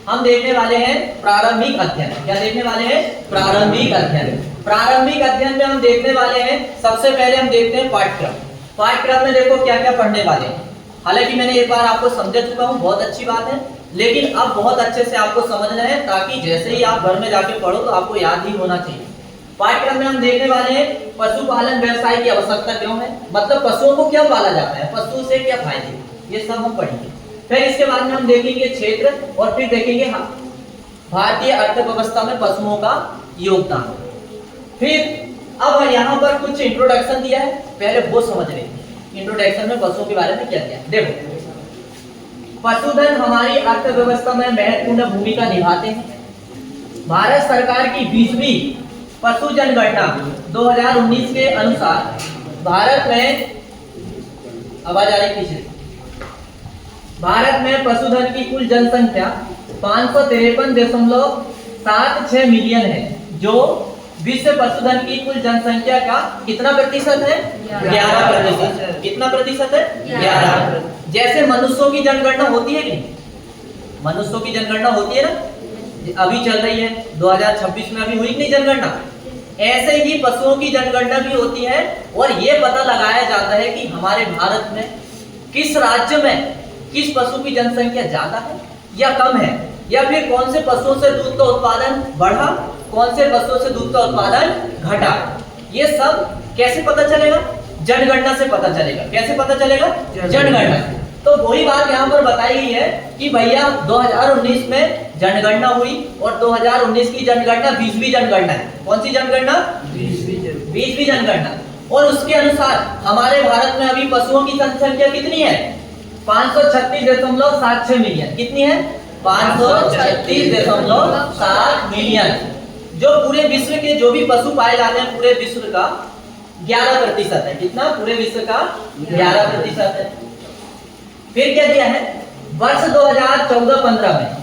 हम देखने वाले हैं प्रारंभिक अध्ययन। क्या देखने वाले हैं? प्रारंभिक अध्ययन। प्रारंभिक अध्ययन में हम देखने वाले हैं, सबसे पहले हम देखते हैं पाठ्यक्रम। पाठ्यक्रम में देखो क्या क्या पढ़ने वाले हैं। हालांकि मैंने एक बार आपको समझा चुका हूँ, बहुत अच्छी बात है, लेकिन अब बहुत अच्छे से आपको समझना है ताकि जैसे ही आप घर में जाके पढ़ो तो आपको याद ही होना चाहिए। पाठ्यक्रम में हम देखने वाले हैं पशुपालन व्यवसाय की आवश्यकता क्यों है, मतलब पशुओं को क्या पाला जाता है, पशु से क्या फायदे, ये सब हम पढ़ेंगे। फिर इसके बाद में हम देखेंगे क्षेत्र और फिर देखेंगे भारतीय अर्थव्यवस्था में पशुओं का योगदान। फिर अब यहाँ पर कुछ इंट्रोडक्शन दिया है, पहले वो समझ लेंगे इंट्रोडक्शन में पशुओं के बारे में क्या दिया। देखो, पशुधन हमारी अर्थव्यवस्था में महत्वपूर्ण भूमिका निभाते हैं। भारत सरकार की 20वीं पशु जनगणना 2019 के अनुसार भारत में, आवाज आ रही पीछे, भारत में पशुधन की कुल जनसंख्या 553.76 मिलियन है, जो विश्व पशुधन की कुल जनसंख्या का कितना प्रतिशत है? 11%। कितना प्रतिशत है? 11। जैसे मनुष्यों की जनगणना होती है कि मनुष्यों की जनगणना होती है ना, अभी चल रही है 2026 में, अभी हुई नहीं जनगणना, ऐसे ही पशुओं की जनगणना भी होती है और ये पता लगाया जाता है कि हमारे भारत में किस राज्य में किस पशु की जनसंख्या ज्यादा है या कम है, या फिर कौन से पशुओं से दूध का उत्पादन बढ़ा, कौन से पशुओं से दूध का उत्पादन घटा। ये सब कैसे पता चलेगा? जनगणना से पता चलेगा। कैसे पता चलेगा? जनगणना। तो वही बात यहाँ पर बताई गई है कि भैया 2019 में जनगणना हुई और 2019 की जनगणना 20वीं जनगणना है। कौन सी जनगणना? 20वीं जनगणना। और उसके अनुसार हमारे भारत में अभी पशुओं की जनसंख्या कितनी है? 536.76 मिलियन। कितनी है? 536.7 मिलियन, जो पूरे विश्व के जो भी पशु पाए जाते हैं पूरे विश्व का 11% है। कितना? पूरे विश्व का 11% है। फिर क्या दिया है? वर्ष 2014-15 में,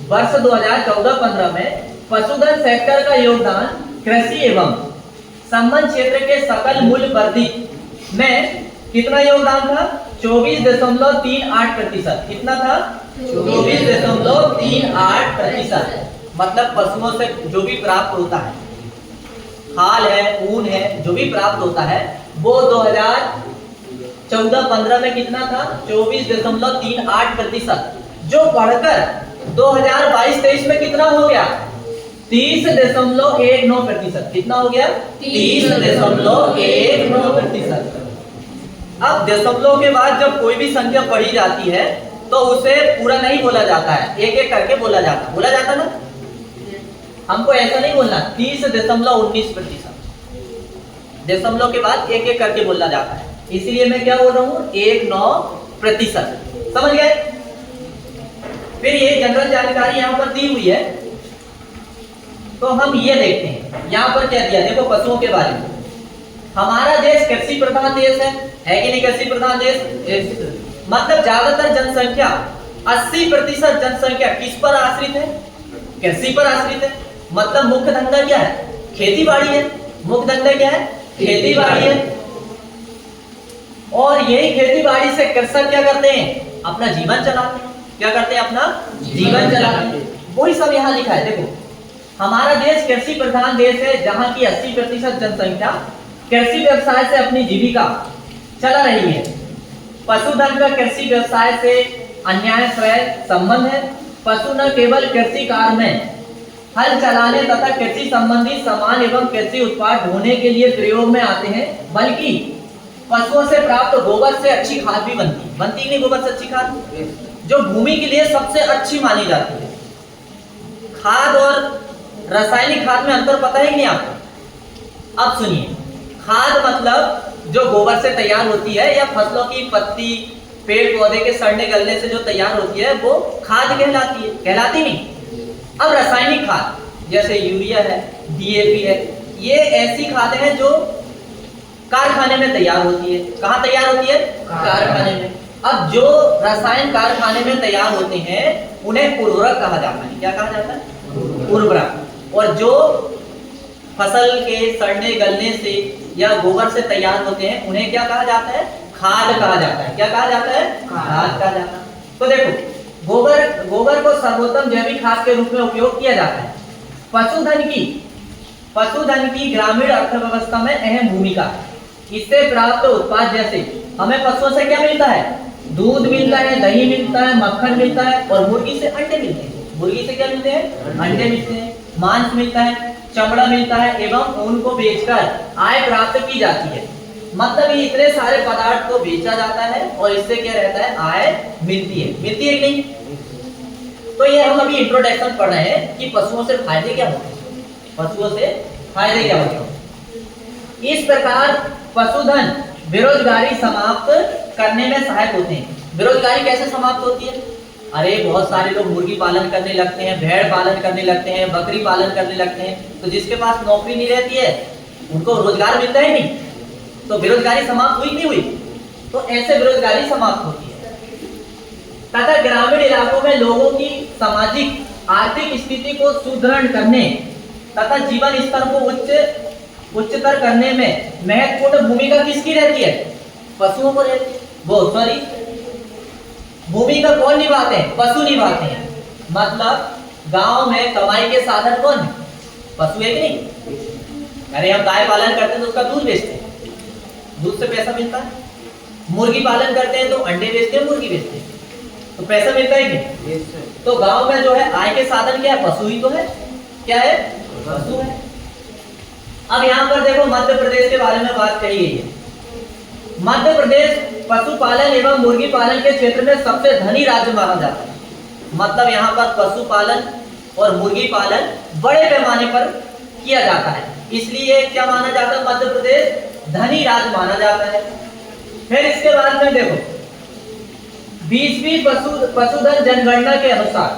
वर्ष 2014-15 में पशुधन सेक्टर का योगदान कृषि एवं संबंध क्षेत्र के सकल मूल्य वृद्धि में कितना योगदान था? 24.38%। कितना था? 24.38%। मतलब पशुओं से जो भी प्राप्त होता है, खाल है, ऊन है, जो भी प्राप्त होता है, वो 2014-15 में कितना था? 24.38%, जो बढ़कर 2022-23 में कितना हो गया? 30.19%। कितना हो गया? 30.19%। अब दशमलव के बाद जब कोई भी संख्या पढ़ी जाती है तो उसे पूरा नहीं बोला जाता है, एक एक करके बोला जाता ना। हमको ऐसा नहीं बोलना 30.19%, दशमलव के बाद एक एक करके बोलना जाता है, इसलिए मैं क्या बोल रहा हूँ? 19%। समझ गए? फिर ये जनरल जानकारी यहाँ पर दी हुई है, तो हम ये देखते हैं यहाँ पर क्या दिया। देखो पशुओं के बारे में, हमारा देश कृषि प्रधान देश है कि नहीं? कृषि प्रधान देश, मतलब ज्यादातर जनसंख्या 80% जनसंख्या किस पर आश्रित है? कृषि पर आश्रित है। मतलब मुख्य धंधा क्या है? खेती बाड़ी है। मुख्य धंधा क्या है? खेती बाड़ी है। और यही खेती बाड़ी से कृषक क्या करते हैं? अपना जीवन चलाते हैं। क्या करते हैं? अपना जीवन चलाते हैं। वही सब यहाँ लिखा है। देखो, हमारा देश कृषि प्रधान देश है, जहाँ की 80% जनसंख्या कृषि व्यवसाय से अपनी जीविका चला रही है। पशुधन का कृषि व्यवसाय से अन्यायश्रय संबंध है। पशु न केवल कृषि कार्य में हल चलाने तथा कृषि संबंधी सामान एवं कृषि उत्पाद ढोने के लिए प्रयोग में आते हैं, बल्कि पशुओं से प्राप्त गोबर से अच्छी खाद भी बनती नहीं? गोबर से अच्छी खाद जो भूमि के लिए सबसे अच्छी मानी जाती है। खाद और रासायनिक खाद में अंतर पता है कि नहीं आपको? अब सुनिए, खाद मतलब जो गोबर से तैयार होती है या फसलों की पत्ती, पेड़ पौधे के सड़ने गलने से जो तैयार होती है वो खाद कहलाती है, कहलाती नहीं। अब रासायनिक खाद जैसे यूरिया है, DAP है, ये ऐसी खादें हैं जो कारखाने में तैयार होती है। कहाँ तैयार होती है? कारखाने में। अब जो रसायन कारखाने में तैयार होते हैं उन्हें उर्वरक कहा जाता है। क्या कहा जाता है? उर्वरक। और जो फसल के सड़ने गलने से या गोबर से तैयार होते हैं उन्हें क्या कहा जाता है? खाद कहा जाता है। क्या कहा जाता है? खाद कहा जाता है। तो देखो गोबर को सर्वोत्तम जैविक खाद के रूप में उपयोग किया जाता है। पशुधन की ग्रामीण अर्थव्यवस्था में अहम भूमिका है। इससे प्राप्त उत्पाद जैसे हमें पशुओं से क्या मिलता है? दूध मिलता है, दही मिलता है, मक्खन मिलता है और मुर्गी से अंडे मिलते हैं। मुर्गी से क्या मिलते हैं? अंडे मिलते हैं, मांस मिलता है, चमड़ा मिलता है एवं ऊन को बेचकर आय प्राप्त की जाती है। मतलब ये इतने सारे पदार्थ को बेचा जाता है और इससे क्या रहता है? आय मिलती है कि नहीं? तो ये हम अभी इंट्रोडक्शन पढ़ रहे हैं कि पशुओं से फायदे क्या होते हैं। पशुओं से फायदे क्या होते हैं? इस प्रकार पशुधन बेरोजगारी समाप्त करने में सहायक होते हैं। बेरोजगारी कैसे समाप्त होती है? अरे बहुत सारे लोग मुर्गी पालन करने लगते हैं, भेड़ पालन करने लगते हैं, बकरी पालन करने लगते हैं, तो जिसके पास नौकरी नहीं रहती है उनको रोजगार मिलता है नहीं, तो बेरोजगारी समाप्त हुई नहीं हुई? तो ऐसे बेरोजगारी समाप्त होती है। तथा ग्रामीण इलाकों में लोगों की सामाजिक आर्थिक स्थिति को सुदृढ़ करने तथा जीवन स्तर को उच्चतर करने में महत्वपूर्ण भूमिका किसकी रहती है? पशुओं को रहती है। वो सॉरी भूमिका कौन निभाते हैं? पशु निभाते हैं। मतलब गांव में कमाई के साधन कौन है? पशु है कि नहीं? अरे हम गाय पालन करते हैं तो उसका दूध बेचते हैं, दूध से पैसा मिलता है। मुर्गी पालन करते हैं तो अंडे बेचते हैं, मुर्गी बेचते हैं, तो पैसा मिलता है कि? तो गांव में जो है आय के साधन क्या है? पशु ही तो है। क्या है? पशु है। अब यहाँ पर देखो मध्य प्रदेश के बारे में बात कही गई है। मध्य प्रदेश पशुपालन एवं मुर्गी पालन के क्षेत्र में सबसे धनी राज्य माना जाता है। मतलब यहाँ पर पशुपालन और मुर्गी पालन बड़े पैमाने पर किया जाता है, इसलिए क्या माना जाता है? मध्य प्रदेश धनी राज्य माना जाता है। फिर इसके बाद में देखो 20वीं पशुधन जनगणना के अनुसार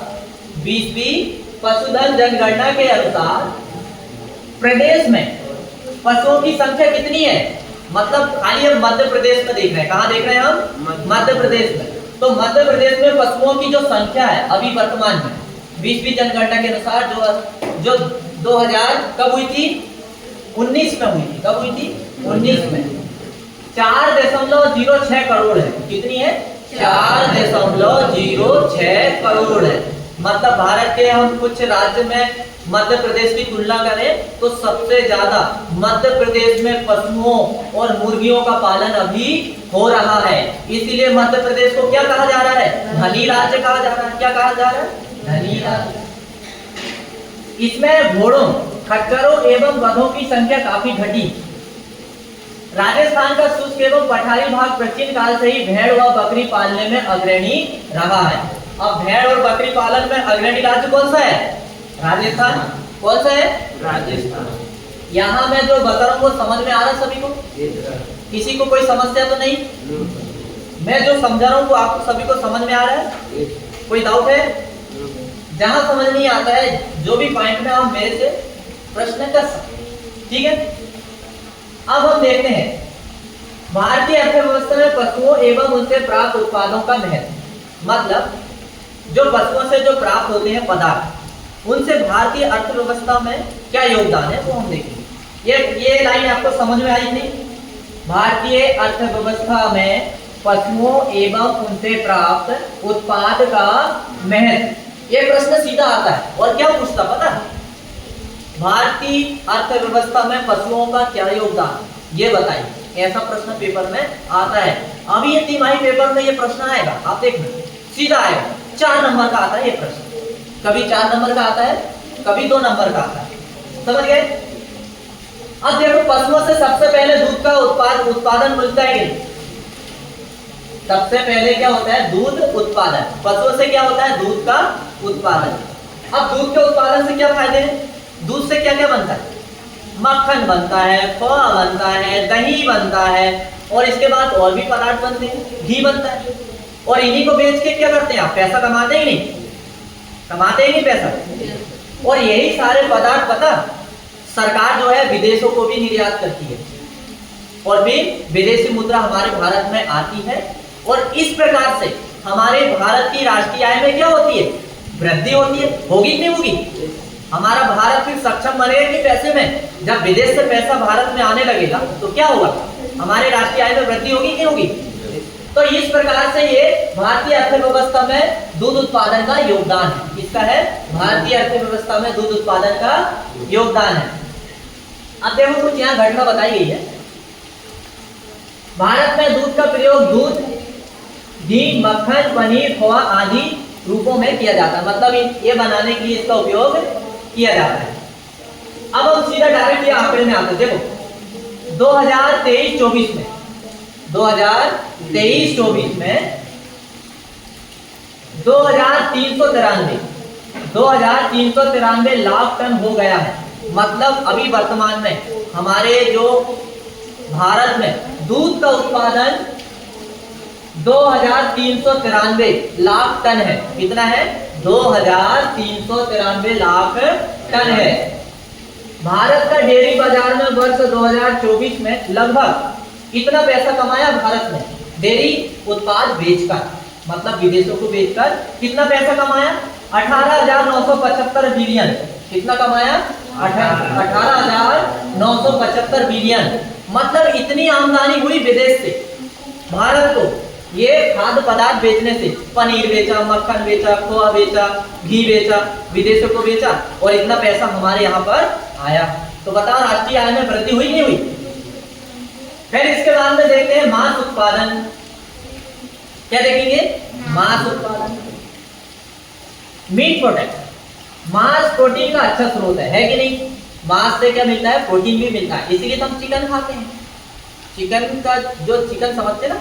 20वीं पशुधन जनगणना के अनुसार प्रदेश में पशुओं की संख्या कितनी है? मतलब खाली हम मध्य प्रदेश में देख रहे हैं। कहाँ देख रहे हैं हम? मध्य प्रदेश में। तो मध्य प्रदेश में पशुओं की जो संख्या है अभी वर्तमान में 20वीं जनगणना के अनुसार जो 2000 कब हुई थी? 19 में हुई थी। कब हुई थी? 19 में 4.06 करोड़ है। कितनी है? 4.06 करोड़ है। मतलब भारत के हम कुछ राज्य में मध्य प्रदेश की तुलना करें तो सबसे ज्यादा मध्य प्रदेश में पशुओं और मुर्गियों का पालन अभी हो रहा है। इसीलिए मध्य प्रदेश को क्या कहा जा रहा है? धनी राज्य कहा जा रहा है। क्या कहा जा रहा है? धनी राज्य। इसमें घोड़ों, खच्चरों एवं गधों की संख्या काफी घटी। राजस्थान का शुष्क एवं पठारी भाग प्राचीन काल से ही भेड़ व बकरी पालने में अग्रणी रहा है। अब भेड़ और बकरी पालन में अग्रणी राज्य कौन सा है? राजस्थान। कौन सा है? राजस्थान। यहाँ मैं जो बता रहा हूँ वो समझ में आ रहा है सभी को? किसी को कोई समस्या तो नहीं? मैं जो समझा रहा हूँ वो आपको सभी को समझ में आ रहा है? कोई डाउट है? जहाँ समझ नहीं आता है जो भी पॉइंट में आप मेरे से प्रश्न कर सकते। ठीक है, अब हम देखते हैं भारतीय अर्थव्यवस्था में पशुओं एवं उनसे प्राप्त उत्पादों का महत्व। मतलब जो पशुओं से जो प्राप्त होते हैं पदार्थ, उनसे भारतीय अर्थव्यवस्था में क्या योगदान है वो हम देखेंगे। ये लाइन आपको समझ में आई नहीं? भारतीय अर्थव्यवस्था में पशुओं एवं उनसे प्राप्त उत्पाद का महत्व, ये प्रश्न सीधा आता है। और क्या पूछता पता है? भारतीय अर्थव्यवस्था में पशुओं का क्या योगदान, ये बताइए। ऐसा प्रश्न पेपर में आता है। अभी ये तिमाही पेपर में ये प्रश्न आएगा, आप देखना सीधा आएगा। 4 नंबर का आता है ये प्रश्न। कभी 4 नंबर का आता है, कभी 2 नंबर का आता है। समझ गए? अब देखो पशुओं से सबसे पहले दूध का उत्पादन मिलता है कि नहीं? सबसे पहले क्या होता है? दूध उत्पादन। पशुओं से क्या होता है? दूध का उत्पादन। अब दूध के उत्पादन से क्या फायदे हैं? दूध से क्या क्या बनता है? मक्खन बनता है, खोआ बनता है, दही बनता है और इसके बाद और भी पदार्थ बनते हैं, घी बनता है। और इन्हीं को बेच के क्या करते हैं आप? पैसा कमाते ही नहीं? कमाते ही नहीं पैसा। और यही सारे पदार्थ पता सरकार जो है विदेशों को भी निर्यात करती है और फिर विदेशी मुद्रा हमारे भारत में आती है और इस प्रकार से हमारे भारत की राष्ट्रीय आय में क्या होती है? वृद्धि होती है। होगी कि नहीं होगी? हमारा भारत फिर सक्षम बनेगा कि पैसे में, जब विदेश से पैसा भारत में आने लगेगा तो क्या होगा? हमारे राष्ट्रीय आय में वृद्धि होगी कि नहीं होगी? तो इस प्रकार से ये भारतीय अर्थव्यवस्था में दूध उत्पादन का योगदान है। इसका है भारतीय अर्थव्यवस्था में दूध उत्पादन का योगदान है। अब देखो कुछ यहाँ घटना बताई गई है। भारत में दूध का प्रयोग दूध, घी, मक्खन, पनीर, खोआ आदि रूपों में किया जाता है। मतलब ये बनाने के लिए इसका उपयोग किया जाता है। अब हम सीधा डायरेक्ट ये आंकड़े में आते हैं। देखो 2023-24 में 2023-24 में 2393 लाख टन हो गया है। मतलब अभी वर्तमान में हमारे जो भारत में दूध का उत्पादन 2393 लाख टन है। कितना है? 2393 लाख टन है। भारत का डेयरी बाजार में वर्ष 2024 में लगभग इतना पैसा कमाया भारत ने डेयरी उत्पाद बेचकर, मतलब विदेशों को बेचकर कितना पैसा कमाया? 18,975 बिलियन। कितना कमाया? 18,975 बिलियन। मतलब इतनी आमदनी हुई विदेश से भारत को, ये खाद्य पदार्थ बेचने से। पनीर बेचा, मक्खन बेचा, खोआ बेचा, घी बेचा, विदेशों को बेचा और इतना पैसा हमारे यहाँ पर आया। तो बताओ राष्ट्रीय आय में वृद्धि हुई नहीं हुई? फिर इसके बाद में देखते हैं मांस उत्पादन। क्या देखेंगे? मांस उत्पादन, मीट प्रोडक्ट। मांस प्रोटीन का अच्छा स्रोत है कि नहीं? मांस से क्या मिलता है? प्रोटीन भी मिलता है। इसीलिए तो हम चिकन खाते हैं। चिकन का जो चिकन समझते ना,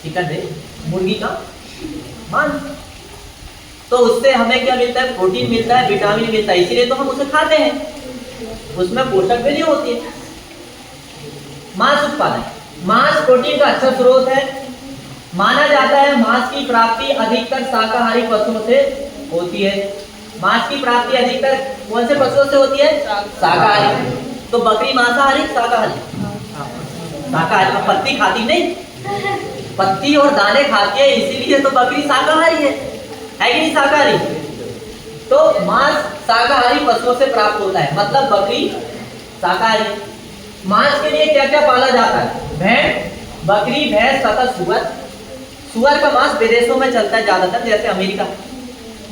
चिकन है मुर्गी का मांस, तो उससे हमें क्या मिलता है? प्रोटीन मिलता है, विटामिन मिलता है। इसीलिए तो हम उसे खाते हैं, उसमें पोषक वैल्यू होती है। मांस उत्पादन, मांस प्रोटीन का अच्छा स्रोत है। माना जाता है मांस की प्राप्ति अधिकतर शाकाहारी पशुओं से होती है। मांस की प्राप्ति अधिकतर कौन से पशुओं से होती है? शाकाहारी। तो बकरी मांसाहारी, शाकाहारी? शाकाहारी। पत्ती खाती नहीं, पत्ती और दाने खाती है, इसीलिए तो बकरी शाकाहारी है कि नहीं? शाकाहारी। तो मांस शाकाहारी पशुओं से प्राप्त होता है, मतलब बकरी शाकाहारी। मांस के लिए क्या क्या पाला जाता है? भेड़, बकरी, भैंस तथा सुअर। सुअर का मांस विदेशों में चलता है ज्यादातर, जैसे अमेरिका।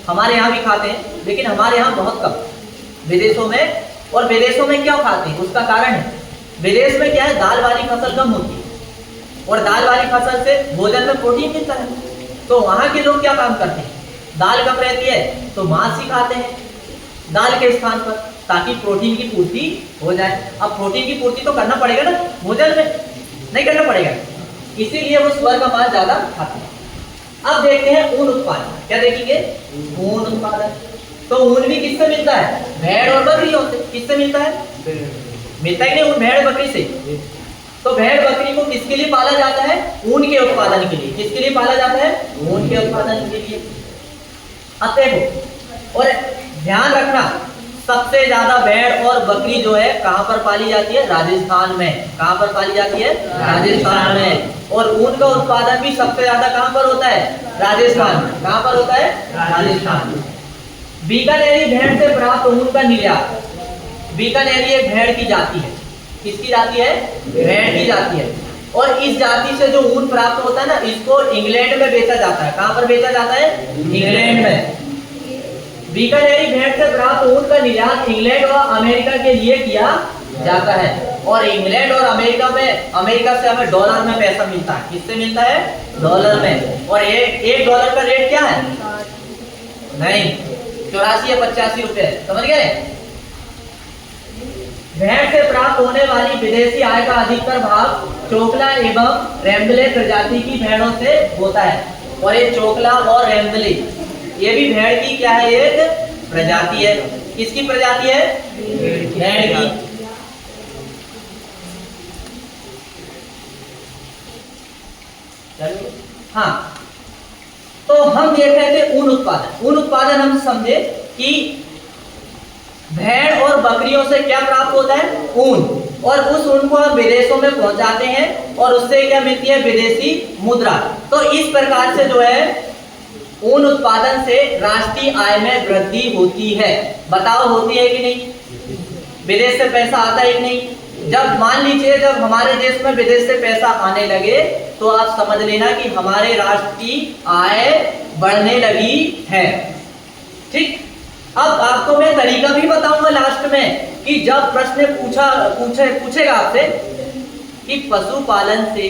हमारे यहाँ भी खाते हैं, लेकिन हमारे यहाँ बहुत कम, विदेशों में। और विदेशों में क्यों खाते हैं? उसका कारण है, विदेश में क्या है? दाल वाली फसल कम होती है और दाल वाली फसल से भोजन में प्रोटीन मिलता है। तो वहाँ के लोग क्या काम करते हैं? दाल कम रहती है तो मांस ही खाते हैं दाल के स्थान पर, ताकि प्रोटीन की पूर्ति हो जाए। अब प्रोटीन की पूर्ति तो करना पड़ेगा ना भोजन में, नहीं करना पड़ेगा, इसीलिए वो सुअर का मांस ज्यादा खाते हैं। अब देखते हैं ऊन उत्पादन। क्या देखेंगे? ऊन उत्पादन। तो ऊन भी किससे मिलता है? भेड़ और बकरियों से। किससे मिलता है? मिलता ही नहीं ऊन भेड़ बकरी से। तो भेड़ बकरी को किसके लिए पाला जाता है? ऊन के उत्पादन के लिए। किसके लिए पाला जाता है? ऊन के उत्पादन के लिए। अब देखो, और ध्यान रखना, सबसे ज्यादा भेड़ और बकरी जो है कहां पर पाली जाती है? राजस्थान में। कहां पर पाली जाती है? राजस्थान में। और ऊन का उत्पादन भी सबसे ज्यादा कहां पर होता है? राजस्थान। कहां पर होता है? राजस्थान। बीकानेरी भेड़ से प्राप्त ऊन का निर्यात। बीकानेरी एक भेड़ की जाति है। किसकी जाति है? भेड़ की जाति है। और इस जाति से जो ऊन प्राप्त होता है ना, इसको इंग्लैंड में बेचा जाता है। कहां पर बेचा जाता है? इंग्लैंड में। बीकानेरी भेड़ से प्राप्त ऊन का निर्यात इंग्लैंड और अमेरिका के लिए किया जाता है। और इंग्लैंड और अमेरिका में, अमेरिका से हमें डॉलर में पैसा मिलता है। किससे मिलता है? डॉलर में। और एक डॉलर का रेट क्या है? नहीं, 84 या 85 रुपए। समझ गए? भेड़ से प्राप्त होने वाली विदेशी आय का अधिकतर भाग चोकला एवं रैम्बले प्रजाति की भेड़ों से होता है। और ये चोकला और रैम्बले, ये भी भेड़ की क्या है? एक प्रजाति है। किसकी प्रजाति है? भेड़ की। हाँ, तो हम देख रहे थे ऊन उत्पादन। ऊन उत्पादन हम समझे कि भेड़ और बकरियों से क्या प्राप्त होता है? ऊन। और उस ऊन को हम विदेशों में पहुंचाते हैं और उससे क्या मिलती है? विदेशी मुद्रा। तो इस प्रकार से जो है ऊन उत्पादन से राष्ट्रीय आय में वृद्धि होती है। बताओ होती है कि नहीं? विदेश से पैसा आता है कि नहीं? जब मान लीजिए जब हमारे देश में विदेश से पैसा आने लगे तो आप समझ लेना कि हमारे राष्ट्र की आय बढ़ने लगी है। ठीक, अब आपको मैं तरीका भी बताऊंगा लास्ट में कि जब प्रश्न पूछेगा आपसे कि पशुपालन से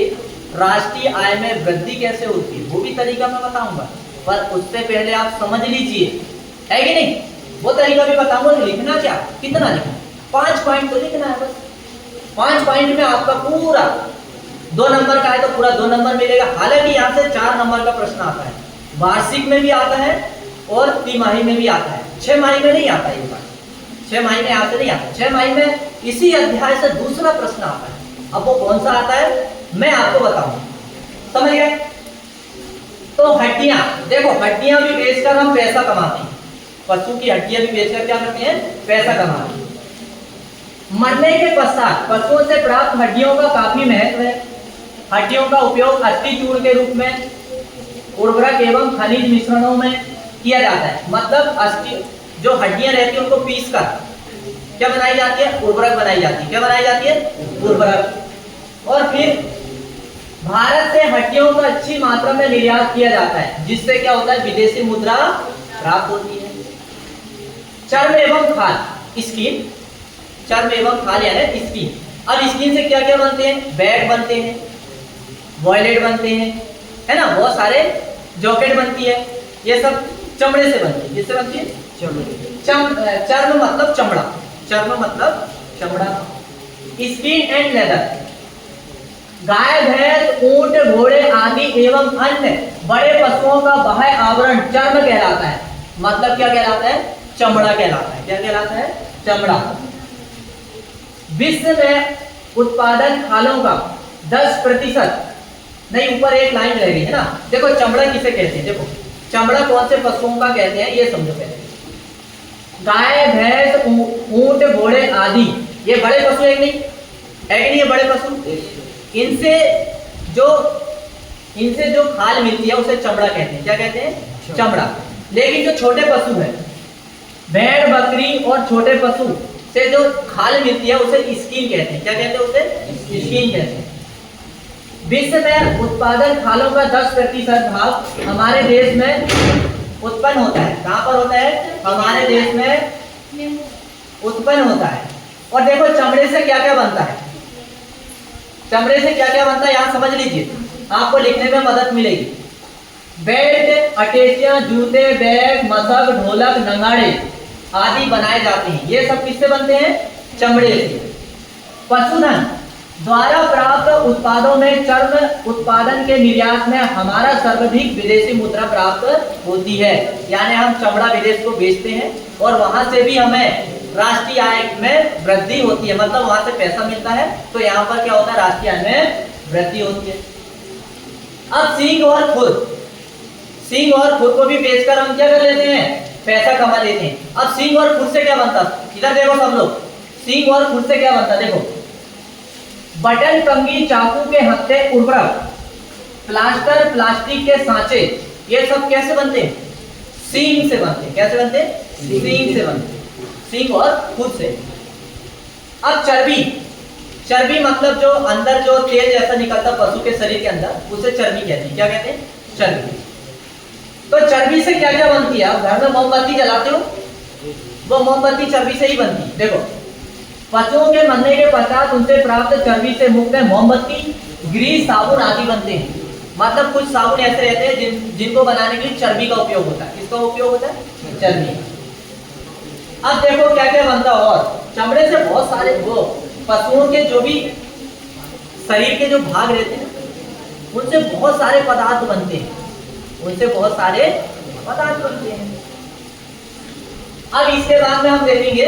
राष्ट्रीय आय में वृद्धि कैसे होती है, वो भी तरीका मैं बताऊंगा। पर उससे पहले आप समझ लीजिए, है कि नहीं, वो तरीका भी बताऊंगा। लिखना क्या, कितना लिखना, 5 पॉइंट तो लिखना है बस। 5 पॉइंट में आपका पूरा 2 नंबर का है तो पूरा 2 नंबर मिलेगा। हालांकि यहाँ से 4 नंबर का प्रश्न आता है, वार्षिक में भी आता है और तिमाही में भी आता है। 6 माही में नहीं आता ये बात, 6 माही में यहाँ से नहीं आता। 6 माही में इसी अध्याय से दूसरा प्रश्न आता है। अब वो कौन सा आता है मैं आपको बताऊंगा, समझ गए। तो हड्डियां, देखो हड्डियां भी बेचकर हम पैसा कमाते हैं। पशु की हड्डियां भी बेचकर क्या करते हैं, पैसा कमाते हैं। मरने के पश्चात पशुओं से प्राप्त हड्डियों का काफी महत्व है। हड्डियों का उपयोग अस्थि चूर्ण के रूप में उर्वरक एवं खनिज मिश्रणों में किया जाता है। मतलब अस्थि जो हड्डियां रहती है उनको पीस कर क्या बनाई जाती है, उर्वरक बनाई जाती है। क्या बनाई जाती है, उर्वरक। और फिर भारत से हड्डियों का अच्छी मात्रा में निर्यात किया जाता है, जिससे क्या होता है, विदेशी मुद्रा प्राप्त होती है। चर्म एवं खाल स्किन, चर्म एवं खाल यानी स्किन। अब स्किन से क्या क्या बनते हैं, बैग बनते हैं, वॉयलेट बनते हैं, है ना, बहुत सारे जॉकेट बनती है। ये सब चमड़े से बनती है। किससे बनती है, चर्म मतलब चमड़ा, चर्म मतलब चमड़ा। स्किन एंड लेदर, गाय भैंस ऊंट घोड़े आदि एवं अन्य बड़े पशुओं का बाह्य आवरण चर्म कहलाता है। मतलब क्या कहलाता है, चमड़ा कहलाता है। क्या कहलाता है, चमड़ा। विश्व में उत्पादन खालों का 10% नहीं, ऊपर एक लाइन रह गई है ना। देखो चमड़ा किसे कहते हैं, देखो चमड़ा कौन से पशुओं का कहते हैं ये समझो पहले। गाय भैंस ऊंट घोड़े आदि ये बड़े पशु है कि नहीं, है कि नहीं, ये बड़े पशु। इनसे जो खाल मिलती है उसे चमड़ा कहते हैं। क्या कहते हैं, चमड़ा। लेकिन जो छोटे पशु है, भेड़ बकरी और छोटे पशु से जो खाल मिलती है उसे स्किन कहते हैं। क्या कहते हैं, उसे स्किन कहते हैं। विश्व में उत्पादन खालों का 10% भाग हमारे देश में उत्पन्न होता है। कहां पर होता है, हमारे देश में उत्पन्न होता है। और देखो चमड़े से क्या क्या बनता है, चमड़े से क्या क्या बनता है यहां समझ लीजिए, आपको लिखने में मदद मिलेगी। बेल्ट, अटैचियां, जूते, बैग, मशक, ढोलक, नगाड़े आदि बनाए जाते हैं। ये सब किससे बनते हैं, चमड़े से। पशुधन द्वारा प्राप्त उत्पादों में चर्म उत्पादन के निर्यात में हमारा सर्वाधिक विदेशी मुद्रा प्राप्त होती है। यानी हम चमड़ा विदेश को बेचते हैं और वहां से भी हमें राष्ट्रीय आय में वृद्धि होती है। मतलब वहां से पैसा मिलता है तो यहाँ पर क्या होता है, राष्ट्रीय आय में वृद्धि होती है। अब सींग और खुर, सींग और खुर को भी बेचकर हम क्या कर लेते हैं, पैसा कमा लेते हैं। अब सींग और खुर से क्या बनता, इधर देखो सब लोग, सींग और खुर से क्या बनता, देखो बटन, कंघी, चाकू के हत्थे, उर्वरक, प्लास्टर, प्लास्टिक के सांचे, ये सब कैसे बनते हैं, सींग से बनते हैं। कैसे बनते हैं, सींग से बनते हैं, सींग और खुर से। अब चर्बी, चर्बी मतलब जो अंदर जो तेल जैसा निकलता पशु के शरीर के अंदर उसे चर्बी कहते हैं। क्या कहते हैं, चर्बी। तो चर्बी से क्या क्या बनती है, आप घर में मोमबत्ती जलाते हो, वो मोमबत्ती चर्बी से ही बनती है। देखो पशुओं के मरने के पश्चात उनसे प्राप्त चर्बी से मुक्त मोमबत्ती, ग्रीस, साबुन आदि बनते हैं। मतलब कुछ साबुन ऐसे रहते हैं जिनको बनाने के लिए चर्बी का उपयोग होता है। किसका उपयोग होता है, चर्बी। अब देखो क्या क्या बनता है, और चमड़े से बहुत सारे वो पशुओं के जो भी शरीर के जो भाग रहते हैं उनसे बहुत सारे पदार्थ बनते हैं, उनसे बहुत सारे पदार्थ बनते हैं। अब इसके बाद में हम देखेंगे